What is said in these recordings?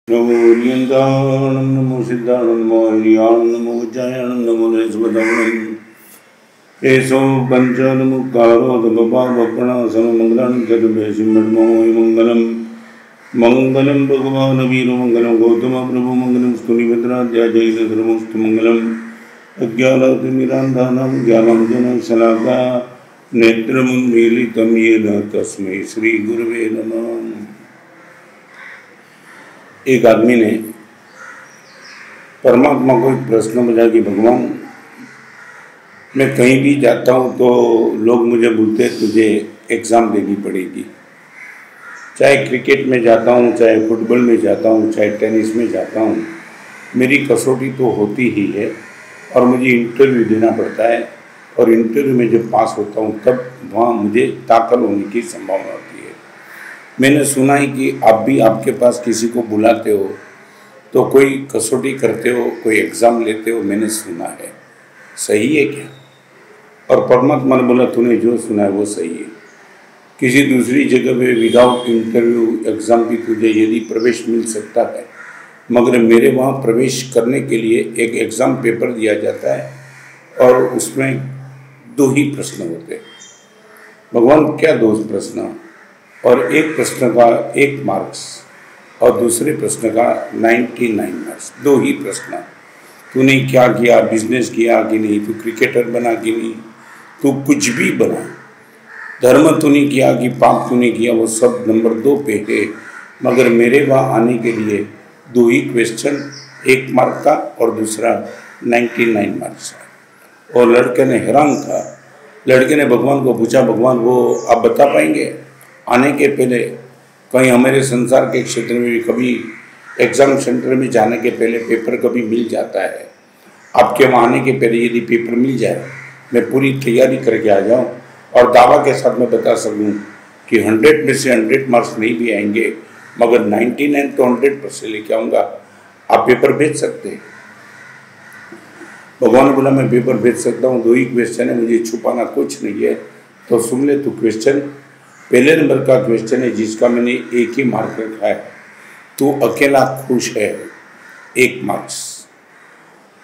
नमो नियंताणं नमो सिद्धाणं नमो हरियाणं नमो उज्जायाणं नमो नरेश्वराणं एसो पंचमुखारो तपपावपणासमंगलानि चतुर्वेशिमन्मोहि मंगलम मंगलम भगवान वीर मंगलम गौतम प्रभु मंगलम स्तुनिभद्राध्यायैलधर्मस्तु मंगलम अज्ञानतिमिरान्धानां ज्ञानाञ्जनशलाका नेत्रमुन्मीलितं येन तस्मै श्री गुरुवे नमः। एक आदमी ने परमात्मा को एक प्रश्न पूछा कि भगवान, मैं कहीं भी जाता हूँ तो लोग मुझे बोलते हैं तुझे एग्ज़ाम देनी पड़ेगी। चाहे क्रिकेट में जाता हूँ, चाहे फुटबॉल में जाता हूँ, चाहे टेनिस में जाता हूँ, मेरी कसौटी तो होती ही है और मुझे इंटरव्यू देना पड़ता है और इंटरव्यू में जब पास होता हूँ तब वहाँ मुझे दाखिल होने की संभावना होती है। मैंने सुना है कि आप भी आपके पास किसी को बुलाते हो तो कोई कसौटी करते हो, कोई एग्ज़ाम लेते हो, मैंने सुना है। सही है क्या? और परमात्मा ने बोला तूने जो सुना है वो सही है। किसी दूसरी जगह पे विदाउट इंटरव्यू एग्ज़ाम भी तुझे यदि प्रवेश मिल सकता है, मगर मेरे वहाँ प्रवेश करने के लिए एक एग्ज़ाम पेपर दिया जाता है और उसमें 2 ही प्रश्न होते हैं। भगवान क्या 2 प्रश्न? और एक प्रश्न का 1 मार्क्स और दूसरे प्रश्न का 99 मार्क्स। 2 ही प्रश्न। तूने क्या किया, बिजनेस किया कि नहीं, तू क्रिकेटर बना कि नहीं, तू कुछ भी बना, धर्म तूने किया कि पाप तूने किया, वो सब नंबर 2 पे है। मगर मेरे वहाँ आने के लिए 2 ही क्वेश्चन, 1 मार्क का और दूसरा 99 मार्क्स का। और लड़के ने हैरान था। लड़के ने भगवान को पूछा, भगवान वो आप बता पाएंगे? आने के पहले कहीं हमारे संसार के क्षेत्र में भी कभी एग्ज़ाम सेंटर में जाने के पहले पेपर कभी मिल जाता है। आपके वहाँ आने के पहले यदि पेपर मिल जाए, मैं पूरी तैयारी करके आ जाऊँ और दावा के साथ मैं बता सकूँ कि 100 में से 100 मार्क्स नहीं भी आएंगे, मगर 99 तो 100% लेके आऊँगा। आप पेपर भेज सकते हैं? भगवान ने बोला मैं पेपर भेज सकता हूँ, 2 ही क्वेश्चन है, मुझे छुपाना कुछ नहीं है। तो सुन ले तू क्वेश्चन। पहले नंबर का क्वेश्चन है जिसका मैंने 1 ही मार्क रखा है। तू अकेला खुश है, 1 मार्क्स,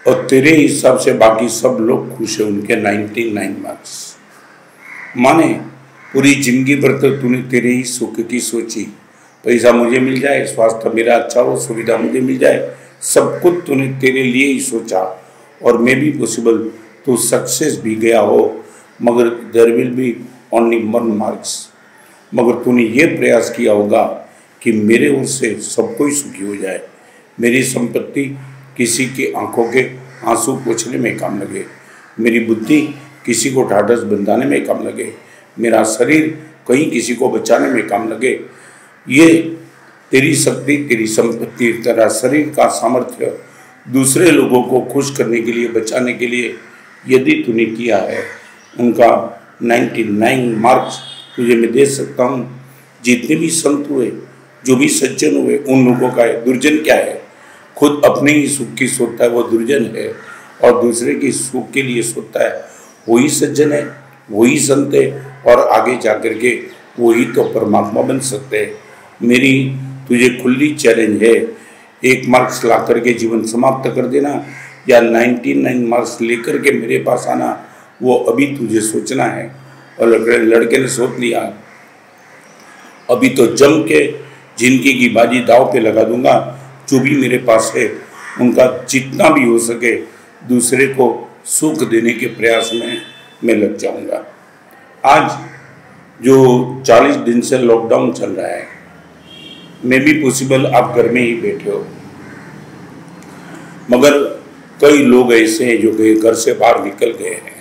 और तेरे हिसाब से बाकी सब लोग खुश है, उनके 99 मार्क्स। माने पूरी जिंदगी भर तो तूने तेरे ही सुख की सोची, पैसा मुझे मिल जाए, स्वास्थ्य मेरा अच्छा हो, सुविधा मुझे मिल जाए, सब कुछ तूने तेरे लिए ही सोचा और मे भी पॉसिबल तू सक्सेस भी गया हो, मगर there will be only 1 marks. मगर तूने ये प्रयास किया होगा कि मेरे ओर से सब कोई सुखी हो जाए, मेरी संपत्ति किसी की आंखों के आंसू पोंछने में काम लगे, मेरी बुद्धि किसी को ढाढ़स बंधाने में काम लगे, मेरा शरीर कहीं किसी को बचाने में काम लगे। ये तेरी शक्ति, तेरी संपत्ति, तेरा शरीर का सामर्थ्य दूसरे लोगों को खुश करने के लिए, बचाने के लिए यदि तूने किया है, उनका 99 मार्क्स तुझे मैं दे सकता हूँ। जितने भी संत हुए, जो भी सज्जन हुए, उन लोगों का है। दुर्जन क्या है? खुद अपने ही सुख की सोचता है, वो दुर्जन है, और दूसरे की सुख के लिए सोचता है, वही सज्जन है, वही संत है, और आगे जा कर के वही तो परमात्मा बन सकते हैं। मेरी तुझे खुली चैलेंज है, 1 मार्क्स ला करके जीवन समाप्त कर देना या 99 मार्क्स लेकर के मेरे पास आना, वो अभी तुझे सोचना है। और लड़के ने सोच लिया, अभी तो जम के जिंदगी की बाजी दाव पे लगा दूंगा, जो भी मेरे पास है उनका जितना भी हो सके दूसरे को सुख देने के प्रयास में मैं लग जाऊंगा। आज जो 40 दिन से लॉकडाउन चल रहा है, मे भी पॉसिबल आप घर में ही बैठे हो, मगर कई लोग ऐसे हैं जो घर से बाहर निकल गए हैं,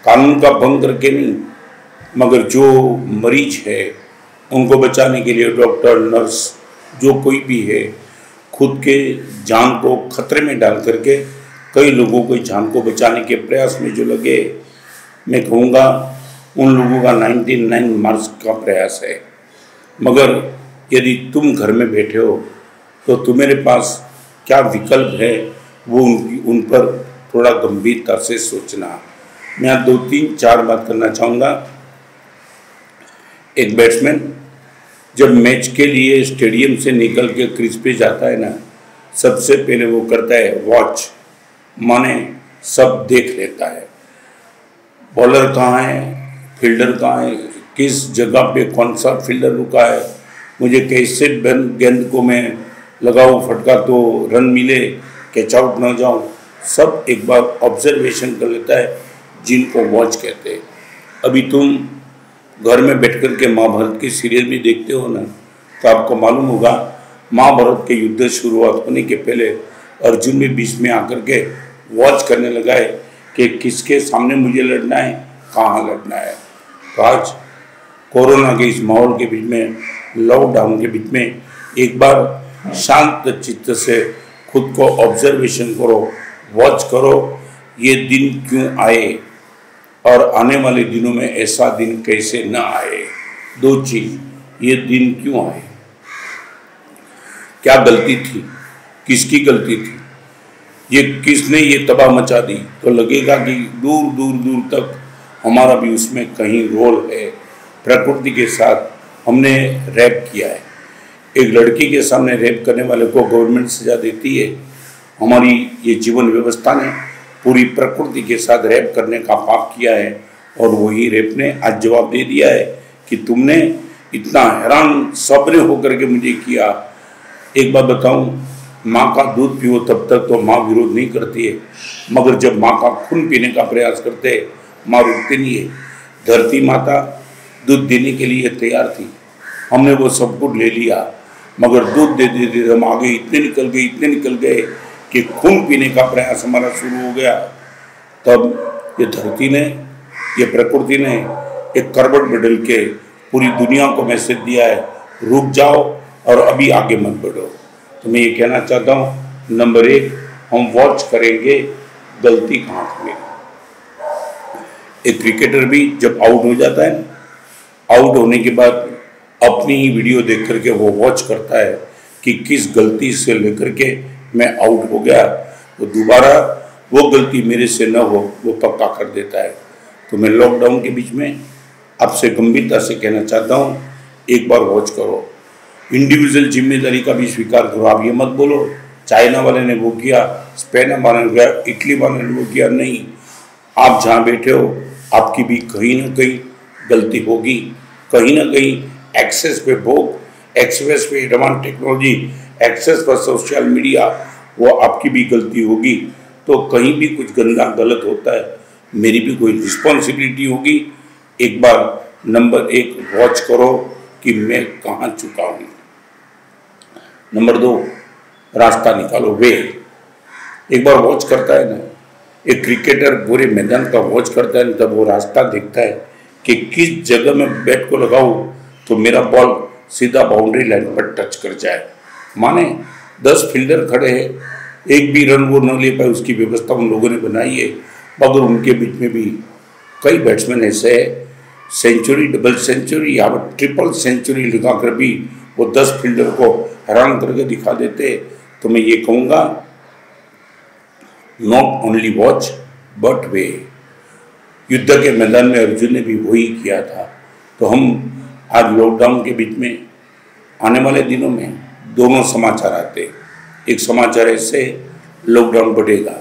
कानून का भंग करके नहीं, मगर जो मरीज है उनको बचाने के लिए डॉक्टर, नर्स, जो कोई भी है, खुद के जान को खतरे में डाल करके कई लोगों को जान को बचाने के प्रयास में जो लगे, मैं कहूँगा उन लोगों का 99 मार्क्स का प्रयास है। मगर यदि तुम घर में बैठे हो तो तुम्हारे पास क्या विकल्प है, वो उन पर थोड़ा गंभीरता से सोचना। मैं यहाँ 2, 3, 4 बात करना चाहूँगा। एक बैट्समैन जब मैच के लिए स्टेडियम से निकल के क्रीज पे जाता है ना, सबसे पहले वो करता है वॉच, माने सब देख लेता है, बॉलर कहाँ है, फील्डर कहाँ है, किस जगह पे कौन सा फील्डर रुका है, मुझे कैसे गेंद को मैं लगाऊं फटका तो रन मिले, कैच आउट ना जाऊं, सब एक बार ऑब्जर्वेशन कर लेता है, जिनको वॉच कहते हैं। अभी तुम घर में बैठ कर के महाभारत की सीरियल भी देखते हो ना, तो आपको मालूम होगा महाभारत के युद्ध शुरुआत होने के पहले अर्जुन भी बीच में आकर के वॉच करने लगा है कि किसके सामने मुझे लड़ना है, कहाँ लड़ना है। तो आज कोरोना के इस माहौल के बीच में, लॉकडाउन के बीच में, एक बार शांत चित्त से खुद को ऑब्जर्वेशन करो, वॉच करो, ये दिन क्यों आए और आने वाले दिनों में ऐसा दिन कैसे न आए। दो चीज, ये दिन क्यों आए, क्या गलती थी, किसकी गलती थी, ये किसने ये तबाह मचा दी, तो लगेगा कि दूर दूर दूर तक हमारा भी उसमें कहीं रोल है। प्रकृति के साथ हमने रैप किया है, एक लड़की के सामने रैप करने वाले को गवर्नमेंट सजा देती है। हमारी ये जीवन व्यवस्था ने पूरी प्रकृति के साथ रैप करने का पाप किया है, और वही रैप ने आज जवाब दे दिया है कि तुमने इतना हैरान सब्र होकर के मुझे किया। एक बात बताऊं, माँ का दूध पियो तब तक तो माँ विरोध नहीं करती है, मगर जब माँ का खून पीने का प्रयास करते हैं, माँ रुकती नहीं है। धरती माता दूध देने के लिए तैयार थी, हमने वो सब कुछ ले लिया, मगर दूध दे देते हम आगे इतने निकल गए कि खून पीने का प्रयास हमारा शुरू हो गया। तब ये धरती ने, ये प्रकृति ने एक करवट बदल के पूरी दुनिया को मैसेज दिया है, रुक जाओ और अभी आगे मत बढ़ो। तो मैं ये कहना चाहता हूँ, नंबर 1, हम वॉच करेंगे गलती कहाँ थी मेरी। एक क्रिकेटर भी जब आउट हो जाता है, आउट होने के बाद अपनी ही वीडियो देख करके वो वॉच करता है कि किस गलती से लेकर के मैं आउट हो गया, तो दोबारा वो गलती मेरे से न हो, वो पक्का कर देता है। तो मैं लॉकडाउन के बीच में आपसे गंभीरता से कहना चाहता हूँ, एक बार वॉच करो, इंडिविजुअल जिम्मेदारी का भी स्वीकार करो। आप ये मत बोलो चाइना वाले ने वो किया, स्पेन वाले ने किया, इटली वाले ने वो किया, नहीं। आप जहाँ बैठे हो आपकी भी कहीं ना कहीं गलती होगी, कहीं ना कहीं एक्सेस पे भोग, एक्सेस पे एडवांस टेक्नोलॉजी, एक्सेस पर सोशल मीडिया, वो आपकी भी गलती होगी। तो कहीं भी कुछ गंदा गलत होता है, मेरी भी कोई रिस्पॉन्सिबिलिटी होगी। एक बार नंबर 1 वॉच करो कि मैं कहाँ चुका हूँ। नंबर 2, रास्ता निकालो, वे। एक बार वॉच करता है ना, एक क्रिकेटर पूरे मैदान का वॉच करता है ना, तब वो रास्ता देखता है कि किस जगह में बैट को लगाऊं तो मेरा बॉल सीधा बाउंड्री लाइन पर टच कर जाए। माने 10 फील्डर खड़े हैं, एक भी रन वो न ले पाए, उसकी व्यवस्था उन लोगों ने बनाई है, मगर उनके बीच में भी कई बैट्समैन ऐसे हैं, सेंचुरी, डबल सेंचुरी या ट्रिपल सेंचुरी लगाकर भी वो 10 फील्डर को हैरान करके दिखा देते। तो मैं ये कहूँगा, नॉट ओनली वॉच बट वे। युद्ध के मैदान में अर्जुन ने भी वही किया था। तो हम आज लॉकडाउन के बीच में आने वाले दिनों में दोनों समाचार आते। एक समाचार ऐसे लॉकडाउन बढ़ेगा,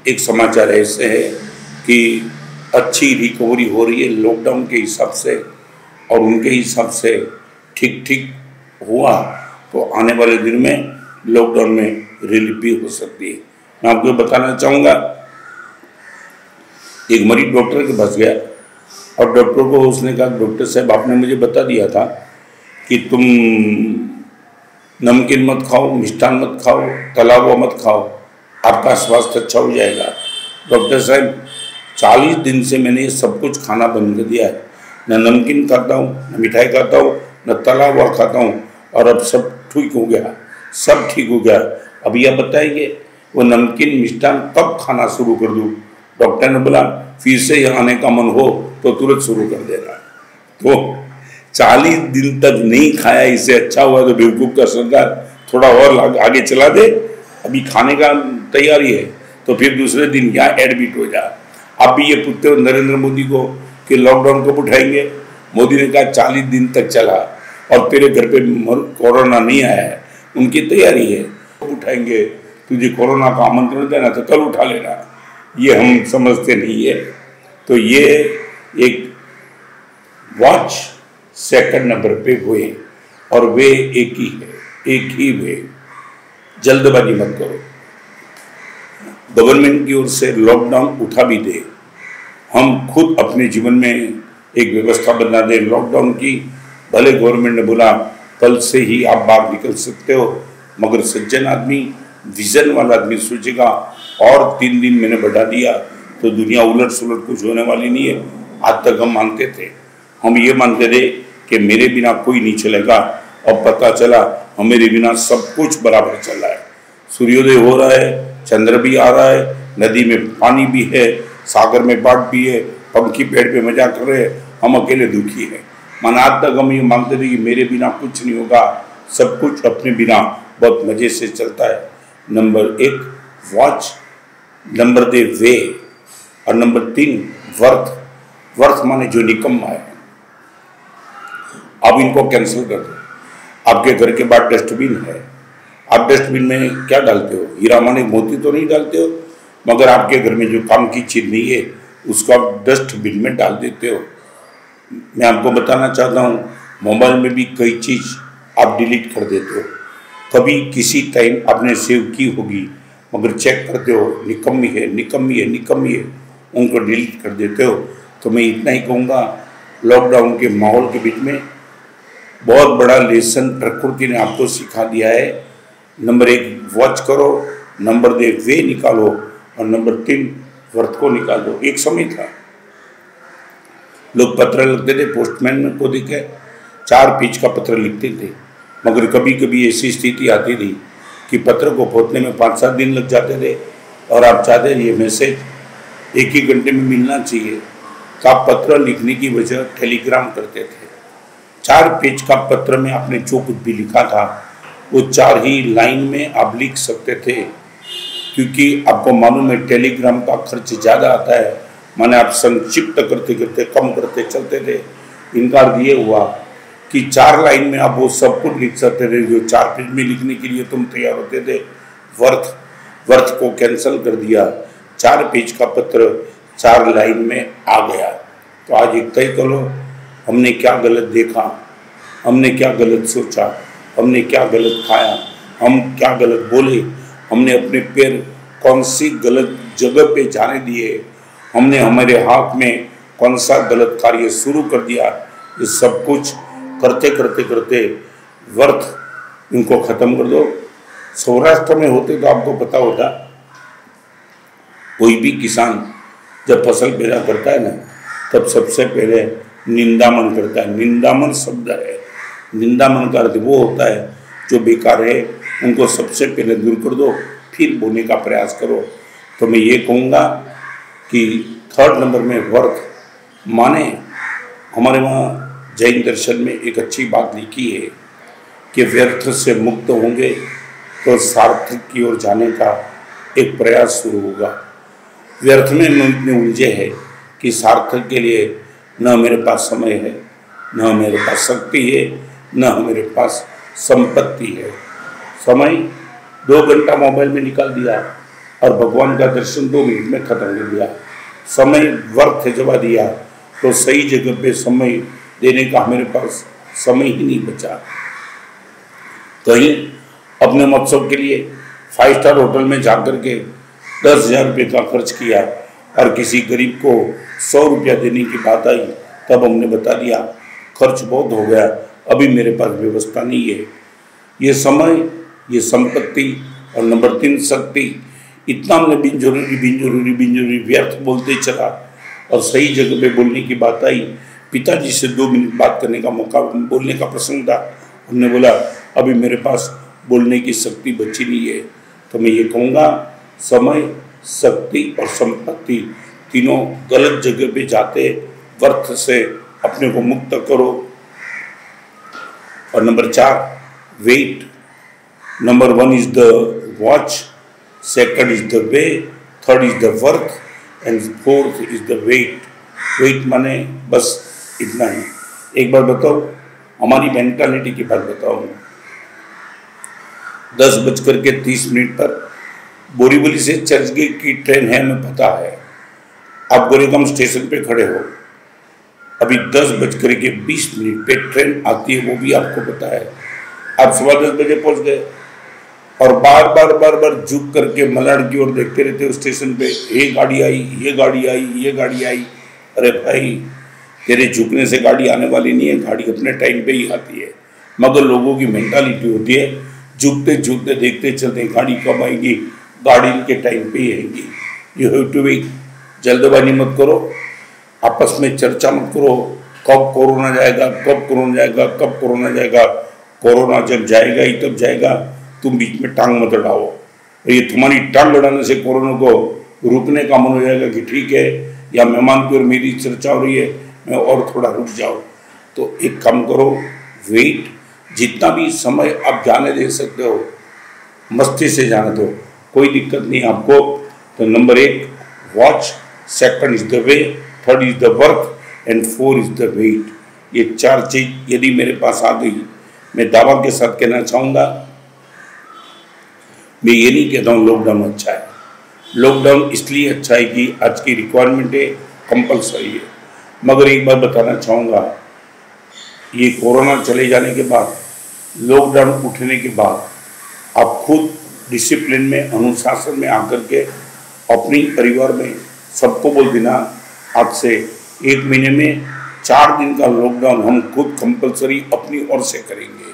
एक समाचार ऐसे है कि अच्छी रिकवरी हो रही है लॉकडाउन के हिसाब से, और उनके हिसाब से ठीक ठीक हुआ तो आने वाले दिन में लॉकडाउन में रिलीफ भी हो सकती है। मैं आपको बताना चाहूँगा, एक मरीज डॉक्टर के पास गया और डॉक्टर को उसने कहा, डॉक्टर साहब आपने मुझे बता दिया था कि तुम नमकीन मत खाओ, मिष्ठान मत खाओ, तला हुआ मत खाओ, आपका स्वास्थ्य अच्छा हो जाएगा। डॉक्टर साहब 40 दिन से मैंने ये सब कुछ खाना बंद कर दिया है, न नमकीन खाता हूँ, न मिठाई खाता हूँ, न तला हुआ खाता हूँ, और अब सब ठीक हो गया, सब ठीक हो गया। अभी आप बताइए वो नमकीन मिष्ठान कब खाना शुरू कर दूँ? डॉक्टर ने बोला फिर से यहाँ आने का मन हो तो तुरंत शुरू कर देना। तो 40 दिन तक नहीं खाया, इससे अच्छा हुआ तो बेवकूफ़ का सरदार थोड़ा और आगे चला दे, अभी खाने का तैयारी है तो फिर दूसरे दिन यहाँ एडमिट हो जा। आप भी ये पूछते हो नरेंद्र मोदी को कि लॉकडाउन कब उठाएंगे? मोदी ने कहा 40 दिन तक चला, और तेरे घर पे कोरोना नहीं आया है, उनकी तैयारी है, उठाएंगे। तुझे कोरोना का आमंत्रण देना तो कल उठा लेना, ये हम समझते नहीं है। तो ये एक वॉच सेकंड नंबर पे हुए, और वे एक ही है, एक ही वे। जल्दबाजी मत करो। गवर्नमेंट की ओर से लॉकडाउन उठा भी दे, हम खुद अपने जीवन में एक व्यवस्था बना दे लॉकडाउन की। भले गवर्नमेंट ने बोला कल से ही आप बाहर निकल सकते हो, मगर सज्जन आदमी, विजन वाला आदमी सोचेगा और 3 दिन मैंने बढ़ा दिया तो दुनिया उलट सुलट कुछ होने वाली नहीं है। आज तक हम मानते थे, हम ये मानते थे कि मेरे बिना कोई नहीं चलेगा, अब पता चला हमारे बिना सब कुछ बराबर चल रहा है। सूर्योदय हो रहा है, चंद्र भी आ रहा है, नदी में पानी भी है, सागर में बाढ़ भी है, पंखी पेड़ पे मजा कर रहे हैं, हम अकेले दुखी हैं। माना आज तक हम ये मानते थे कि मेरे बिना कुछ नहीं होगा, सब कुछ अपने बिना बहुत मजे से चलता है। नंबर 1 वॉच, नंबर 2 वे, और नंबर 3 वर्थ। वर्थ माने जो निकम्मा है। अब इनको कैंसिल कर दो। आपके घर के बाहर डस्टबिन है, आप डस्टबिन में क्या डालते हो? हीरा माने मोती तो नहीं डालते हो, मगर आपके घर में जो काम की चीज नहीं है उसको आप डस्टबिन में डाल देते हो। मैं आपको बताना चाहता हूँ, मोबाइल में भी कई चीज आप डिलीट कर देते हो। कभी किसी टाइम आपने सेव की होगी, मगर चेक करते हो निकम्मी है, निकम्मी है, निकम्मी है, उनको डिलीट कर देते हो। तो मैं इतना ही कहूँगा, लॉकडाउन के माहौल के बीच में बहुत बड़ा लेसन प्रकृति ने आपको सिखा दिया है। नंबर 1 वॉच करो, नंबर 2 वे निकालो, और नंबर 3 वर्थ को निकालो। एक समय था लोग पत्र लिखते थे, पोस्टमैन को देखे 4 पेज का पत्र लिखते थे, मगर कभी कभी ऐसी स्थिति आती थी कि पत्र को पहुंचने में 5-7 दिन लग जाते थे, और आप चाहते थे ये मैसेज 1 ही घंटे में मिलना चाहिए, तो आप पत्र लिखने की वजह टेलीग्राम करते थे। 4 पेज का पत्र में आपने जो कुछ भी लिखा था वो 4 ही लाइन में आप लिख सकते थे, क्योंकि आपको मालूम है टेलीग्राम का खर्च ज़्यादा आता है। माने आप संक्षिप्त करते करते कम करते चलते थे। इनका अर्थ ये हुआ कि 4 लाइन में आप वो सब कुछ लिख सकते थे जो 4 पेज में लिखने के लिए तुम तैयार होते थे। वर्थ को कैंसिल कर दिया, 4 पेज का पत्र 4 लाइन में आ गया। तो आज एक तय करो, हमने क्या गलत देखा, हमने क्या गलत सोचा, हमने क्या गलत खाया, हम क्या गलत बोले, हमने अपने पैर कौन सी गलत जगह पे जाने दिए, हमने हमारे हाथ में कौन सा गलत कार्य शुरू कर दिया। ये सब कुछ करते करते करते वर्थ इनको खत्म कर दो। सौराष्ट्र में होते तो आपको पता होता, कोई भी किसान जब फसल पैदा करता है ना, तब सबसे पहले निंदामन करता है। निंदामन शब्द है, निंदामन का अर्थ वो होता है जो बेकार है उनको सबसे पहले दूर कर दो, फिर बोने का प्रयास करो। तो मैं ये कहूँगा कि 3rd नंबर में वर्थ माने, हमारे वहाँ जैन दर्शन में एक अच्छी बात लिखी है कि व्यर्थ से मुक्त होंगे तो सार्थक की ओर जाने का एक प्रयास शुरू होगा। व्यर्थ में हम इतने उलझे हैं कि सार्थक के लिए न मेरे पास समय है, न मेरे पास शक्ति है, न मेरे पास संपत्ति है। समय 2 घंटा मोबाइल में निकाल दिया और भगवान का दर्शन 2 मिनट में खत्म कर दिया। समय वर्थ जमा दिया तो सही जगह पे समय देने का हमारे पास समय ही नहीं बचा। कहीं अपने महोत्सव के लिए 5 स्टार होटल में जाकर के 10,000 रुपये का खर्च किया और किसी गरीब को 100 रुपया देने की बात आई, तब हमने बता दिया खर्च बहुत हो गया, अभी मेरे पास व्यवस्था नहीं है। ये समय, ये संपत्ति और नंबर 3 शक्ति, इतना हमने बिन जरूरी व्यर्थ बोलते चला और सही जगह पे बोलने की बात आई। पिताजी से 2 मिनट बात करने का मौका, बोलने का प्रसंग था, हमने बोला अभी मेरे पास बोलने की शक्ति बची नहीं है। तो मैं ये कहूँगा, समय, शक्ति और संपत्ति तीनों गलत जगह पे जाते, वर्थ से अपने को मुक्त करो। और number 4 wait. Number 1 is the watch, second is the way, third is the worth and fourth is the wait. Wait माने बस इतना ही। एक बार बताओ, हमारी मेंटालिटी की बात बताऊँ, 10:30 पर बोरीवली से चर्चगेट की ट्रेन है, हमें पता है। आप गोरेगांव स्टेशन पे खड़े हो, अभी 10:20 पे ट्रेन आती है, वो भी आपको पता है। आप 10:15 पहुंच गए और बार बार झुक करके मलाड की ओर देखते रहते हो स्टेशन पे, ये गाड़ी आई, ये गाड़ी आई, ये गाड़ी आई। अरे भाई, तेरे झुकने से गाड़ी आने वाली नहीं है, गाड़ी अपने टाइम पे ही आती है। मगर लोगों की मेंटालिटी होती है झुकते झुकते देखते चलते, गाड़ी कब आएगी, गाड़ी के टाइम पे ही आएगी। You have to wait. जल्दबाजी मत करो, आपस में चर्चा मत करो, कब कोरोना जाएगा, कब कोरोना जाएगा, कब कोरोना जाएगा। कोरोना जब जाएगा ही तब जाएगा, तुम बीच में टांग मत अड़ाओ। ये तुम्हारी टांग अड़ाने से कोरोना को रुकने का मन हो जाएगा कि ठीक है, या मेहमान की और मेरी चर्चा हो रही है, मैं और थोड़ा रुक जाओ। तो एक काम करो, वेट, जितना भी समय आप जाने दे सकते हो मस्ती से जाने दो, कोई दिक्कत नहीं आपको। तो number 1 watch, second is the way, third is the work and 4 is the wait. ये 4 चीज यदि मेरे पास आ गई, मैं दावा के साथ कहना चाहूँगा, मैं ये नहीं कहता हूँ लॉकडाउन अच्छा है। लॉकडाउन इसलिए अच्छा है कि आज की रिक्वायरमेंट है, कंपलसरी है। मगर एक बार बताना चाहूँगा, ये कोरोना चले जाने के बाद, लॉकडाउन उठने के बाद, आप खुद डिसिप्लिन में, अनुशासन में आकर के अपनी परिवार में सबको बोल देना, आज से 1 महीने में 4 दिन का लॉकडाउन हम खुद कंपलसरी अपनी ओर से करेंगे।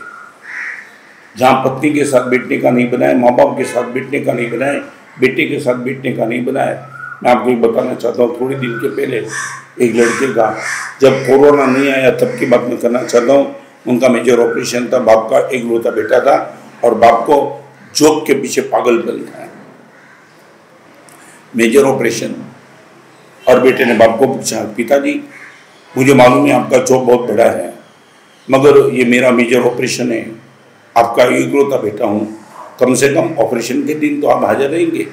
जहाँ पत्नी के साथ बैठने का नहीं बनाए, माँ बाप के साथ बैठने का नहीं बनाए, बेटे के साथ बैठने का नहीं बनाए। मैं आपको एक बताना चाहता हूँ, थोड़ी दिन के पहले एक लड़के का, जब कोरोना नहीं आया तब की बात मैं करना चाहता हूँ, उनका मेजर ऑपरेशन था, बाप का एकलौता बेटा था और बाप को जॉब के पीछे पागलपन था, मेजर ऑपरेशन। और बेटे ने बाप को पूछा, पिताजी मुझे मालूम है आपका जॉब बहुत बड़ा है, मगर ये मेरा मेजर ऑपरेशन है, आपका एकलौता बेटा हूँ, कम से कम ऑपरेशन के दिन तो आप हाजिर रहेंगे।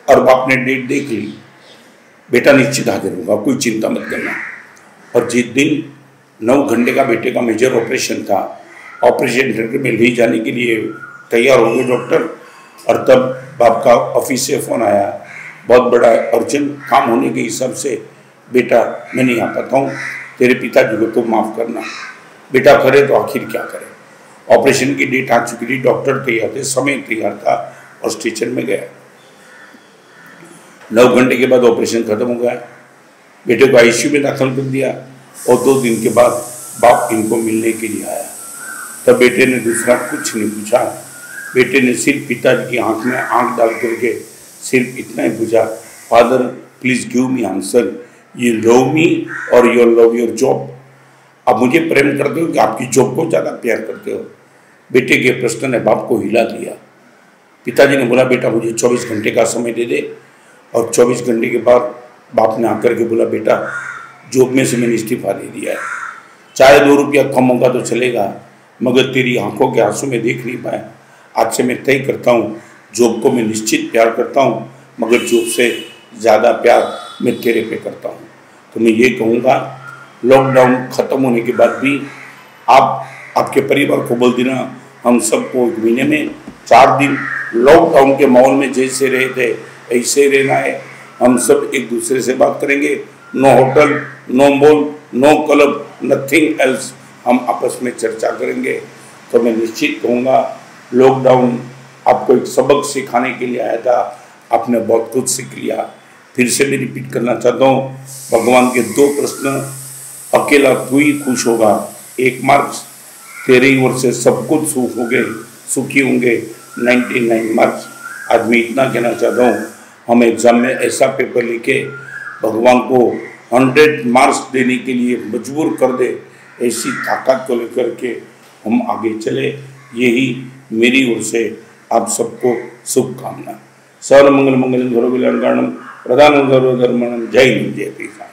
और बाप ने डेट देख ली, बेटा निश्चित हाजिर होगा, कोई चिंता मत करना। और जिस दिन 9 घंटे का बेटे का मेजर ऑपरेशन था, ऑपरेशन थिएटर में ले जाने के लिए तैयार हो गए डॉक्टर, और तब बाप का ऑफिस से फ़ोन आया, बहुत बड़ा अर्जेंट काम होने के हिसाब से बेटा मैं नहीं आ पाता हूँ, तेरे पिताजी को तो माफ़ करना। बेटा करे तो आखिर क्या करे, ऑपरेशन की डेट आ चुकी थी, डॉक्टर तैयार थे, समय तैयार था और स्टेशन में गया। 9 घंटे के बाद ऑपरेशन खत्म हो गया, बेटे को आईसीयू में दाखिल कर दिया और 2 दिन के बाद बाप इनको मिलने के लिए आया। तब बेटे ने दूसरा कुछ नहीं पूछा, बेटे ने सिर्फ पिताजी की आंख में आंख डाल करके सिर्फ इतना ही पूछा, father please give me answer, you love me और यू लव योर जॉब। आप मुझे प्रेम करते हो कि आपकी जॉब को ज़्यादा प्यार करते हो। बेटे के प्रश्न ने बाप को हिला दिया। पिताजी ने बोला, बेटा मुझे 24 घंटे का समय दे दे। और 24 घंटे के बाद बाप ने आकर के बोला, बेटा जॉब में से मैंने इस्तीफा दे दिया है, चाहे 2 रुपया कम होगा तो चलेगा, मगर तेरी आंखों के आंसू में देख नहीं पाया। आज से मैं तय करता हूँ, जॉब को मैं निश्चित प्यार करता हूँ, मगर जॉब से ज़्यादा प्यार मैं तेरे पे करता हूँ। तो मैं ये कहूँगा, लॉकडाउन ख़त्म होने के बाद भी आप आपके परिवार को बोल देना, हम सबको 1 महीने में 4 दिन लॉकडाउन के माहौल में जैसे रहे थे ऐसे रहना है। हम सब एक दूसरे से बात करेंगे, no hotel, no mall, no club, nothing else, हम आपस में चर्चा करेंगे। तो मैं निश्चित कहूँगा, लॉकडाउन आपको एक सबक सिखाने के लिए आया था, आपने बहुत कुछ सीख लिया। फिर से मैं रिपीट करना चाहता हूँ, भगवान के 2 प्रश्न, अकेला तू ही खुश होगा, 1 मार्क्स, तेरे ही ओर से सब कुछ सुखी होंगे, 99 मार्क्स। आज मैं इतना कहना चाहता हूँ, हम एग्ज़ाम में ऐसा पेपर लिखे, भगवान को 100 मार्क्स देने के लिए मजबूर कर दे, ऐसी ताकत को लेकर के हम आगे चले। यही मेरी ओर से आप सबको शुभकामना। सर्वमंगल मंगलम सर्वकल्याणकारणम प्रधानम सर्वधर्मणम। जय हिंद, जय किसान।